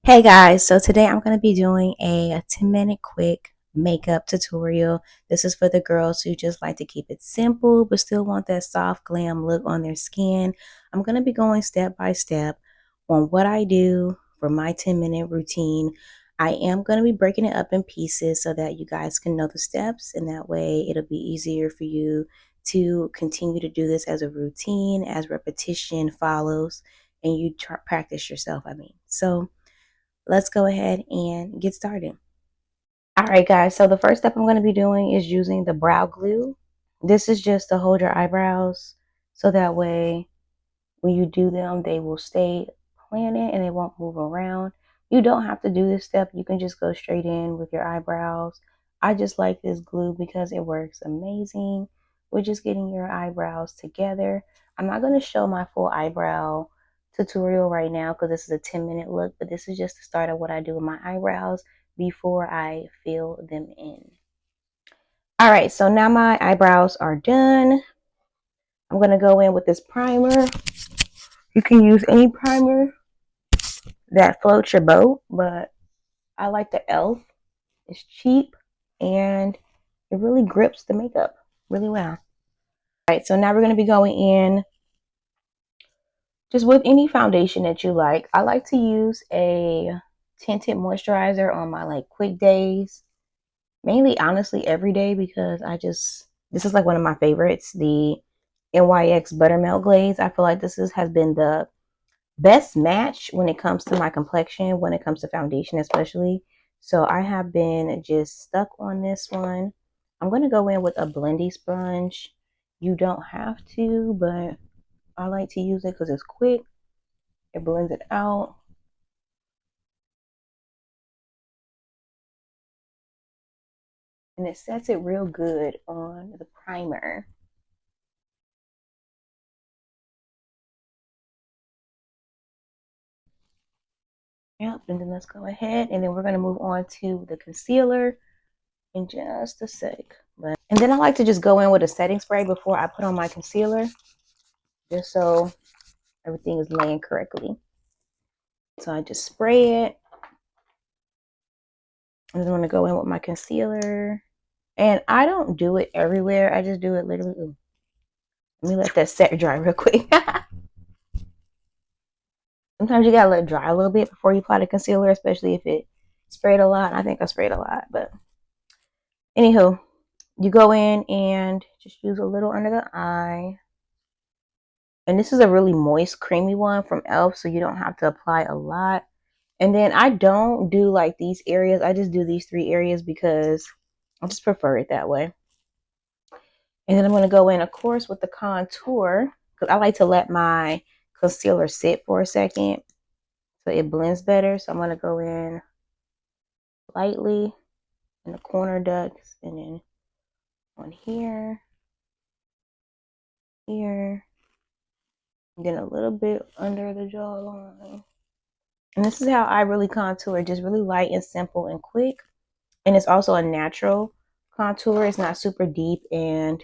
Hey guys, so today I'm going to be doing a 10-minute quick makeup tutorial. This is for the girls who just like to keep it simple but still want that soft glam look on their skin. I'm going to be going step by step on what I do for my 10-minute routine. I am going to be breaking it up in pieces so that you guys can know the steps, and that way it'll be easier for you to continue to do this as a routine as repetition follows and you practice yourself. So let's go ahead and get started. All right, guys. So the first step I'm going to be doing is using the brow glue. This is just to hold your eyebrows so that way when you do them, they will stay planted and they won't move around. You don't have to do this step. You can just go straight in with your eyebrows. I just like this glue because it works amazing with just getting your eyebrows together. I'm not going to show my full eyebrow tutorial right now because this is a 10-minute look, but this is just the start of what I do with my eyebrows before I fill them in. All right, so now my eyebrows are done. I'm going to go in with this primer. You can use any primer that floats your boat, but I like the e.l.f. It's cheap and it really grips the makeup really well. All right, so now we're going to be going in just with any foundation that you like. I like to use a tinted moisturizer on my quick days, mainly honestly every day, because this is like one of my favorites, the NYX Buttermelt Glaze. I feel like has been the best match when it comes to my complexion, when it comes to foundation especially. So I have been just stuck on this one. I'm going to go in with a blendy sponge. You don't have to, but I like to use it because it's quick. It blends it out. And it sets it real good on the primer. Yep, and then let's go ahead and then we're going to move on to the concealer in just a sec. And then I like to just go in with a setting spray before I put on my concealer, just so everything is laying correctly. So I just spray it. And then I'm going to go in with my concealer. And I don't do it everywhere. I just do it literally. Ooh, let me let that set dry real quick. Sometimes you got to let it dry a little bit before you apply the concealer, especially if it sprayed a lot. I think I sprayed a lot. But anywho, you go in and just use a little under the eye. And this is a really moist, creamy one from e.l.f. So you don't have to apply a lot. And then I don't do like these areas. I just do these 3 areas because I just prefer it that way. And then I'm going to go in, of course, with the contour because I like to let my concealer sit for a second so it blends better. So I'm going to go in lightly in the corner ducts and then on here, here, and then a little bit under the jawline. And this is how I really contour, just really light and simple and quick. And it's also a natural contour. It's not super deep, and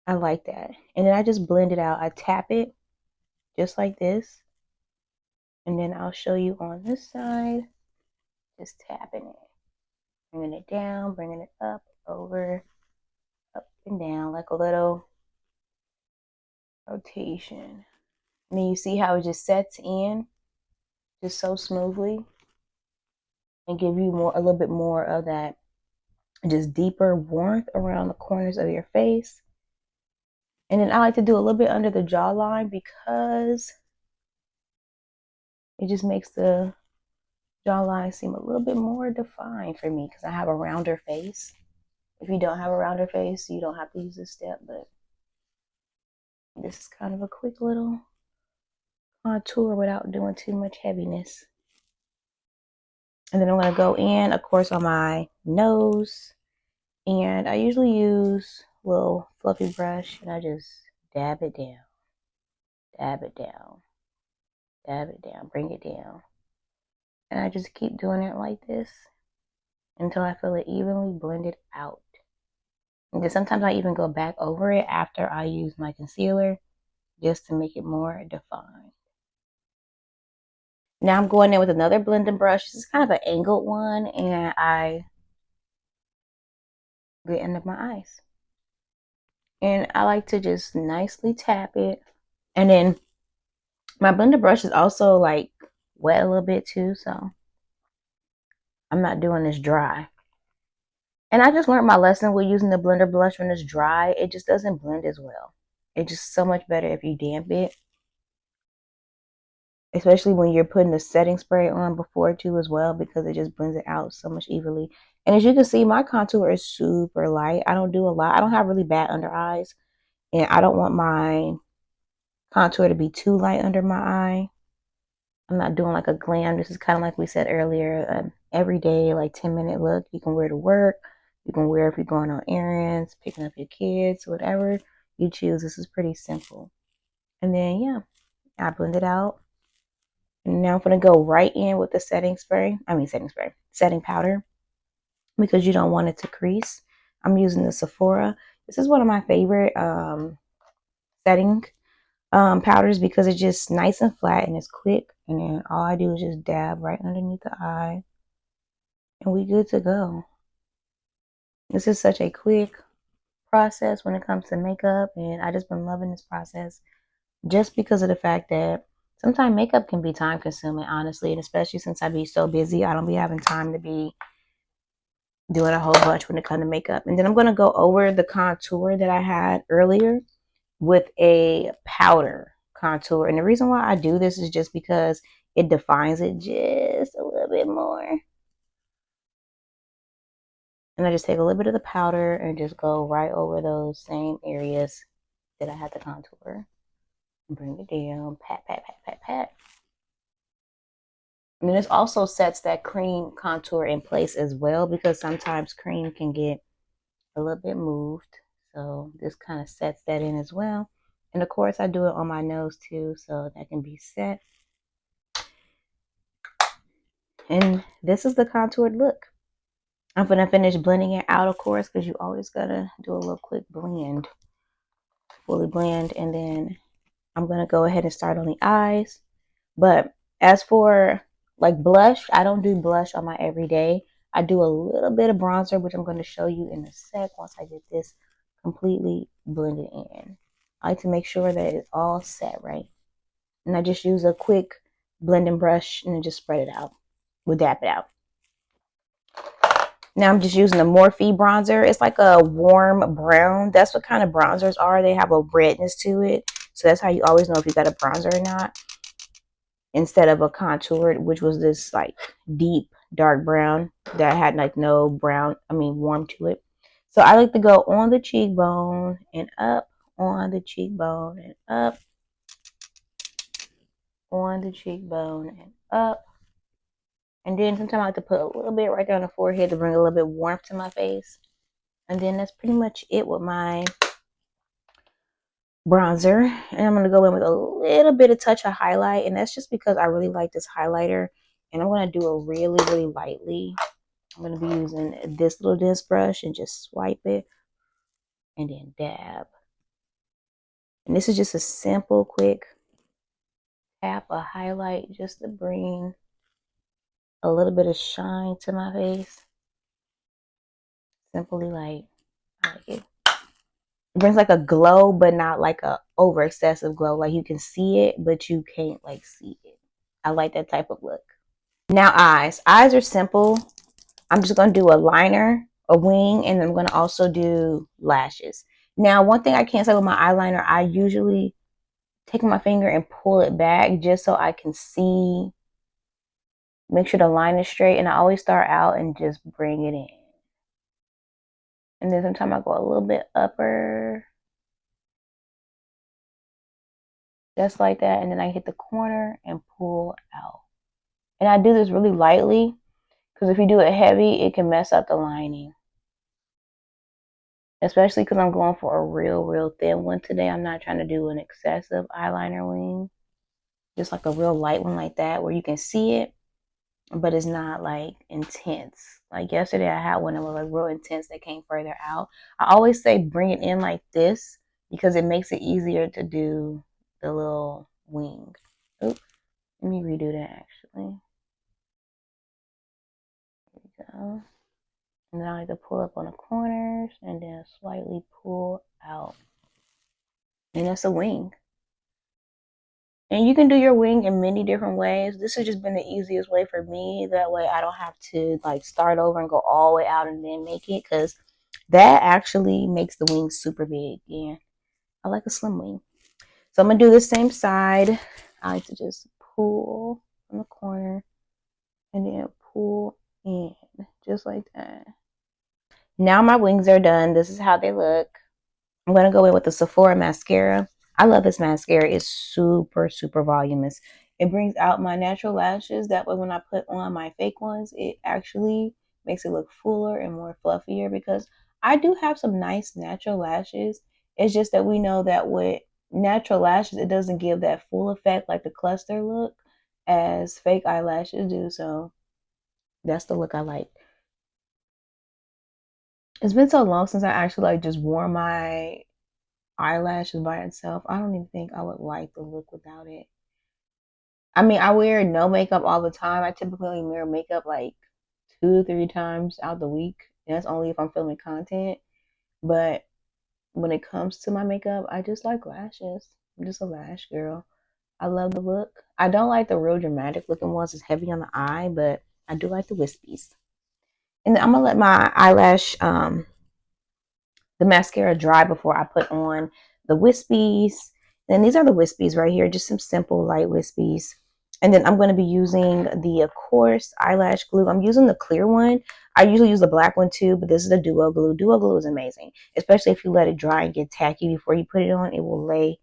I like that. And then I just blend it out. I tap it just like this. And then I'll show you on this side, just tapping it, bringing it down, bringing it up, over, up and down, like a little rotation. And then you see how it just sets in just so smoothly and give you a little bit more of that just deeper warmth around the corners of your face. And then I like to do a little bit under the jawline because it just makes the jawline seem a little bit more defined for me because I have a rounder face. If you don't have a rounder face, you don't have to use this step, but this is kind of a quick little contour without doing too much heaviness. And then I'm going to go in, of course, on my nose. And I usually use a little fluffy brush and I just dab it down, dab it down, dab it down, bring it down. And I just keep doing it like this until I feel it evenly blended out. And then sometimes I even go back over it after I use my concealer just to make it more defined. Now I'm going in with another blending brush. This is kind of an angled one, and I get under my eyes. And I like to just nicely tap it. And then my blender brush is also like wet a little bit too, so I'm not doing this dry. And I just learned my lesson with using the blender brush when it's dry. It just doesn't blend as well. It's just so much better if you damp it, especially when you're putting the setting spray on before too as well, because it just blends it out so much evenly. And as you can see, my contour is super light. I don't do a lot. I don't have really bad under eyes, and I don't want my contour to be too light under my eye. I'm not doing like a glam. This is kind of like we said earlier, everyday like 10-minute look. You can wear to work. You can wear if you're going on errands, picking up your kids, whatever you choose. This is pretty simple. And then, yeah, I blend it out. And now I'm going to go right in with the setting powder, because you don't want it to crease. I'm using the Sephora. This is one of my favorite setting powders, because it's just nice and flat and it's quick. And then all I do is just dab right underneath the eye, and we good to go. This is such a quick process when it comes to makeup, and I just been loving this process just because of the fact that sometimes makeup can be time consuming, honestly, and especially since I be so busy, I don't be having time to be doing a whole bunch when it comes to makeup. And then I'm going to go over the contour that I had earlier with a powder contour. And the reason why I do this is just because it defines it just a little bit more. And I just take a little bit of the powder and just go right over those same areas that I had the contour. Bring it down, pat, pat, pat, pat, pat. And then this also sets that cream contour in place as well, because sometimes cream can get a little bit moved. So this kind of sets that in as well. And of course I do it on my nose too, so that can be set. And this is the contoured look. I'm gonna finish blending it out, of course, because you always gotta do a little quick blend, fully blend. And then I'm gonna go ahead and start on the eyes. But as for like blush, I don't do blush on my everyday. I do a little bit of bronzer, which I'm going to show you in a sec once I get this completely blended in. I like to make sure that it's all set right. And I just use a quick blending brush and then just spread it out. We'll dap it out. Now I'm just using a Morphe bronzer. It's like a warm brown. That's what kind of bronzers are. They have a redness to it. So that's how you always know if you got a bronzer or not. Instead of a contoured, which was this like deep dark brown that had like no warm to it. So I like to go on the cheekbone and up, on the cheekbone and up, on the cheekbone and up. And then sometimes I like to put a little bit right there on the forehead to bring a little bit warmth to my face. And then that's pretty much it with my bronzer. And I'm going to go in with a little bit of touch of highlight. And that's just because I really like this highlighter. And I'm going to do it really, really lightly. I'm going to be using this little disc brush and just swipe it and then dab. And this is just a simple, quick tap, a highlight, just to bring a little bit of shine to my face. Simply light. I like it. It brings like a glow, but not like a over excessive glow. Like you can see it, but you can't like see it. I like that type of look. Now eyes. Eyes are simple. I'm just going to do a liner, a wing, and I'm going to also do lashes. Now, one thing I can't say with my eyeliner, I usually take my finger and pull it back just so I can see, make sure the line is straight. And I always start out and just bring it in. And then sometimes I go a little bit upper, just like that. And then I hit the corner and pull out. And I do this really lightly, because if you do it heavy, it can mess up the lining. Especially because I'm going for a real thin one today. I'm not trying to do an excessive eyeliner wing. Just like a real light one like that, where you can see it, but it's not like intense. Like yesterday I had one that was like real intense that came further out. I always say bring it in like this, because it makes it easier to do the little wing. Oops. Let me redo that actually. There we go. And then I like to pull up on the corners and then slightly pull out. And that's a wing. And you can do your wing in many different ways. This has just been the easiest way for me. That way I don't have to like start over and go all the way out and then make it, because that actually makes the wing super big. And I like a slim wing. So I'm going to do the same side. I like to just pull from the corner and then pull in just like that. Now my wings are done. This is how they look. I'm going to go in with the Sephora mascara. I love this mascara. It's super, super voluminous. It brings out my natural lashes. That way when I put on my fake ones, it actually makes it look fuller and more fluffier, because I do have some nice natural lashes. It's just that we know that with natural lashes, it doesn't give that full effect like the cluster look as fake eyelashes do. So that's the look I like. It's been so long since I actually like just wore my eyelashes by itself. I don't even think I would like the look without it. I mean, I wear no makeup all the time. I typically wear makeup like 2 to 3 times out the week. And that's only if I'm filming content. But when it comes to my makeup, I just like lashes. I'm just a lash girl. I love the look. I don't like the real dramatic looking ones. It's heavy on the eye, but I do like the wispies. And then I'm gonna let my eyelash the mascara dry before I put on the wispies. And these are the wispies right here, just some simple light wispies. And then I'm going to be using the coarse eyelash glue. I'm using the clear one. I usually use the black one too, but this is the Duo Glue. Duo Glue is amazing, especially if you let it dry and get tacky before you put it on. It will lay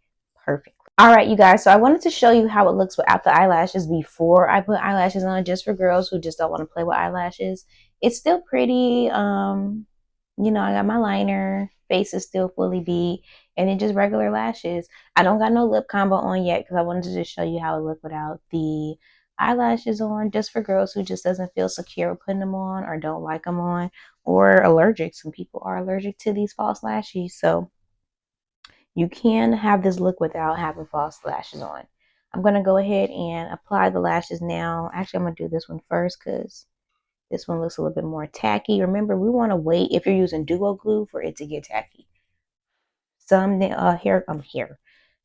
perfectly. All right, you guys. So I wanted to show you how it looks without the eyelashes before I put eyelashes on, just for girls who just don't want to play with eyelashes. It's still pretty. I got my liner, face is still fully beat, and then just regular lashes. I don't got no lip combo on yet because I wanted to just show you how it looked without the eyelashes on, just for girls who just doesn't feel secure putting them on or don't like them on, or allergic. Some people are allergic to these false lashes, so you can have this look without having false lashes on. I'm going to go ahead and apply the lashes now. Actually, I'm going to do this one first because this one looks a little bit more tacky. Remember, we want to wait, if you're using Duo Glue, for it to get tacky. Some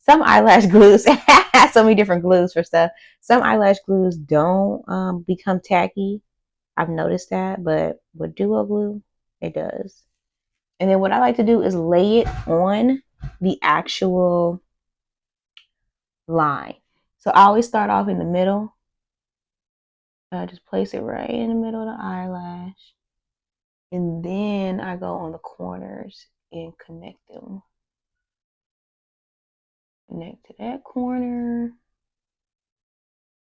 some eyelash glues, so many different glues for stuff. Some eyelash glues don't become tacky. I've noticed that, but with Duo Glue, it does. And then what I like to do is lay it on the actual line. So I always start off in the middle. I just place it right in the middle of the eyelash. And then I go on the corners and connect them. Connect to that corner.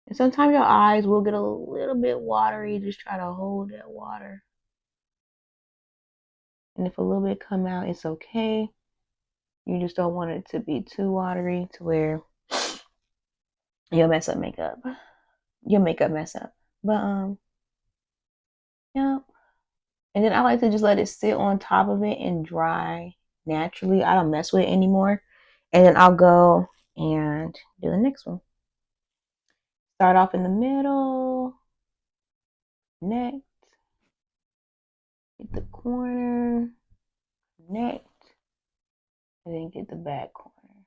And sometimes your eyes will get a little bit watery. Just try to hold that water. And if a little bit come out, it's okay. You just don't want it to be too watery to where you'll mess up makeup. Your makeup mess up. But yeah. And then I like to just let it sit on top of it and dry naturally. I don't mess with it anymore. And then I'll go and do the next one. Start off in the middle, connect, get the corner, connect, and then get the back corner.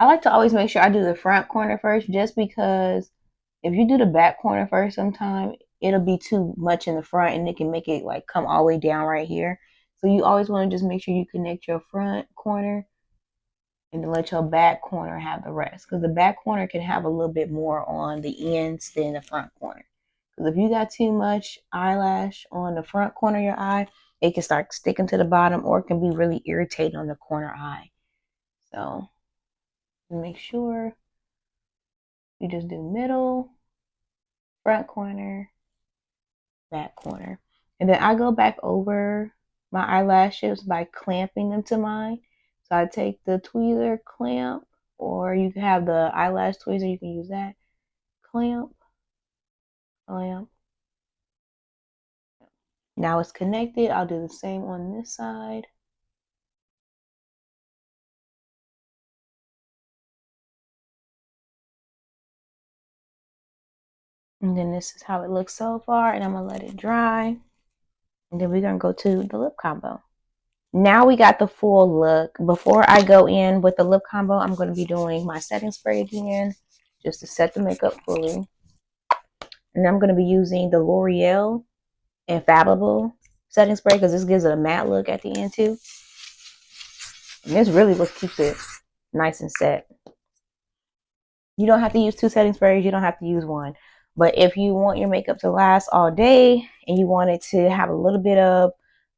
I like to always make sure I do the front corner first, just because if you do the back corner first, sometimes it'll be too much in the front and it can make it like come all the way down right here. So you always want to just make sure you connect your front corner and then let your back corner have the rest, because the back corner can have a little bit more on the ends than the front corner. Because if you got too much eyelash on the front corner of your eye, it can start sticking to the bottom, or it can be really irritating on the corner eye. So make sure you just do middle, front corner, back corner. And then I go back over my eyelashes by clamping them to mine. So I take the tweezer clamp, or you can have the eyelash tweezer, you can use that. Clamp, clamp. Now it's connected. I'll do the same on this side. And then this is how it looks so far, and I'm gonna let it dry. And then we're gonna go to the lip combo. Now we got the full look. Before I go in with the lip combo, I'm gonna be doing my setting spray again, just to set the makeup fully. And I'm gonna be using the L'Oreal Infallible setting spray because this gives it a matte look at the end too. And this really what keeps it nice and set. You don't have to use 2 setting sprays. You don't have to use one. But if you want your makeup to last all day and you want it to have a little bit of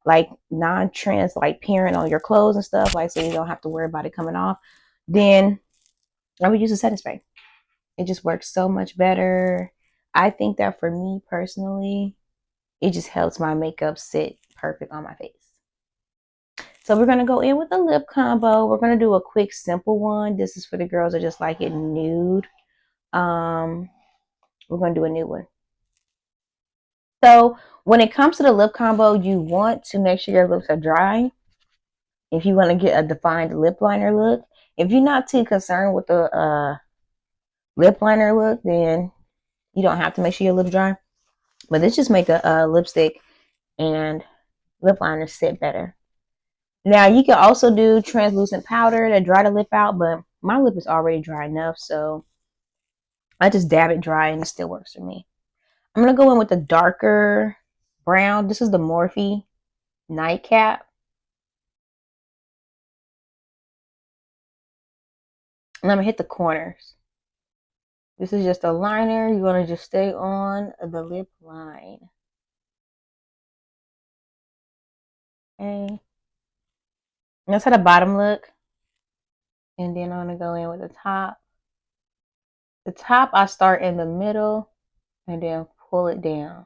like non-trends, like parent on your clothes and stuff, like so you don't have to worry about it coming off, then I would use a setting spray. It just works so much better. I think that for me personally, it just helps my makeup sit perfect on my face. So we're going to go in with a lip combo. We're going to do a quick, simple one. This is for the girls that just like it nude. We're going to do a new one. So when it comes to the lip combo, you want to make sure your lips are dry. If you want to get a defined lip liner look. If you're not too concerned with the lip liner look, then you don't have to make sure your lips dry. But this just make a lipstick and lip liner sit better. Now you can also do translucent powder to dry the lip out, but my lip is already dry enough, so I just dab it dry and it still works for me. I'm gonna go in with the darker brown. This is the Morphe Nightcap. And I'm gonna hit the corners. This is just a liner. You wanna just stay on the lip line. Okay. And that's how the bottom look. And then I'm gonna go in with the top. The top, I start in the middle and then pull it down.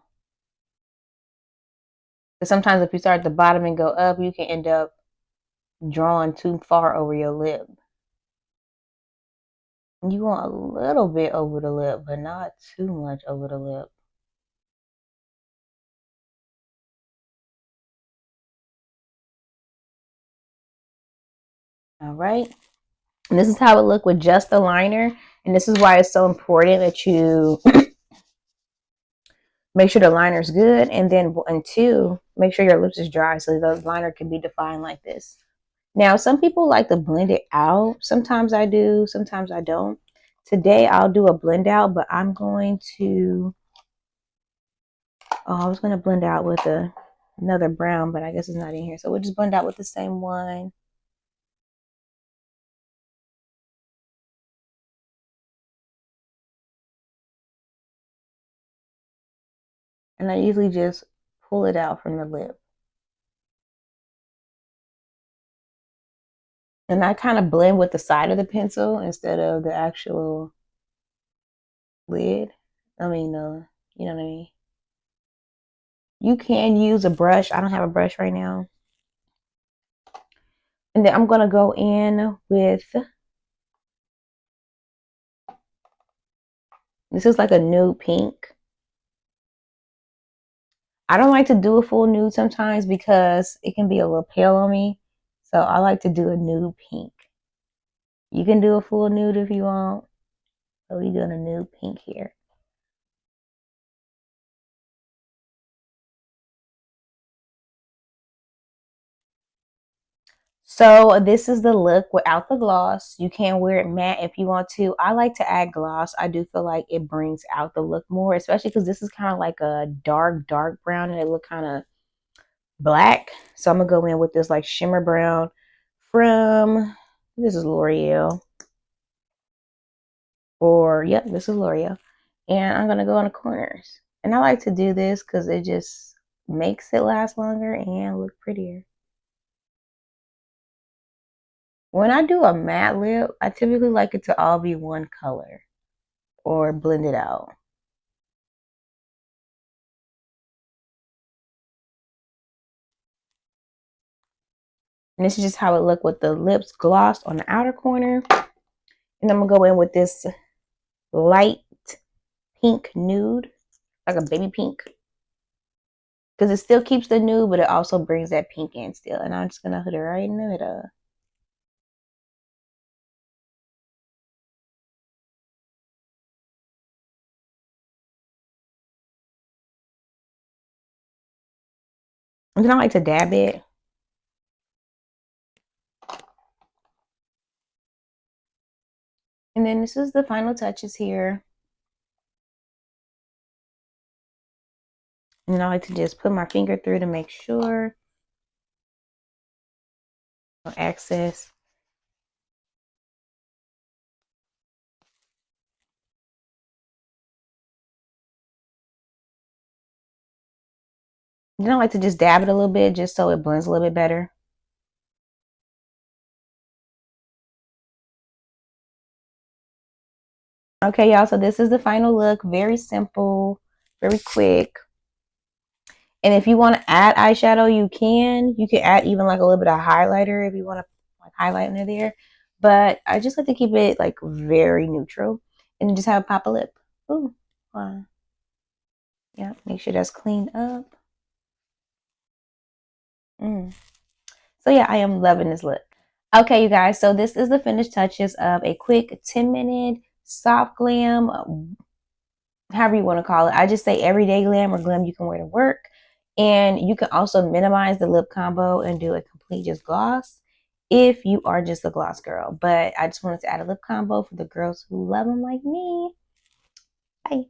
Because sometimes if you start at the bottom and go up, you can end up drawing too far over your lip. You want a little bit over the lip, but not too much over the lip. All right. And this is how it looked with just the liner. And this is why it's so important that you make sure the liner is good. And then, and 2, make sure your lips is dry so the liner can be defined like this. Now, some people like to blend it out. Sometimes I do, sometimes I don't. Today, I'll do a blend out, but I'm going to, I was going to blend out with another brown, but I guess it's not in here. So we'll just blend out with the same one. And I usually just pull it out from the lip. And I kind of blend with the side of the pencil instead of the actual lid. I mean, you know what I mean? You can use a brush. I don't have a brush right now. And then I'm going to go in with, this is like a nude pink. I don't like to do a full nude sometimes because it can be a little pale on me. So I like to do a nude pink. You can do a full nude if you want. But we're doing a nude pink here. So this is the look without the gloss. You can wear it matte if you want to. I like to add gloss. I do feel like it brings out the look more, especially because this is kind of like a dark brown and it look kind of black. So I'm going to go in with this like shimmer brown from, this is L'Oreal. Or, yep, this is L'Oreal. And I'm going to go on the corners. And I like to do this because it just makes it last longer and look prettier. When I do a matte lip, I typically like it to all be one color or blend it out. And this is just how it looked with the lips glossed on the outer corner. And I'm going to go in with this light pink nude, like a baby pink. Because it still keeps the nude, but it also brings that pink in still. And I'm just going to put it right in the middle. And then I like to dab it. And then this is the final touches here. And I like to just put my finger through to make sure no excess. Then I like to just dab it a little bit just so it blends a little bit better. Okay, y'all, so this is the final look. Very simple, very quick. And if you want to add eyeshadow, you can. You can add even like a little bit of highlighter if you want to like highlight under there. But I just like to keep it like very neutral and just have a pop a lip. Ooh, yeah, make sure that's cleaned up. So yeah, I am loving this look. Okay, you guys, so this is the finished touches of a quick 10-minute soft glam, however you want to call it. I just say everyday glam or glam you can wear to work. And you can also minimize the lip combo and do a complete just gloss if you are just a gloss girl. But I just wanted to add a lip combo for the girls who love them like me. Bye.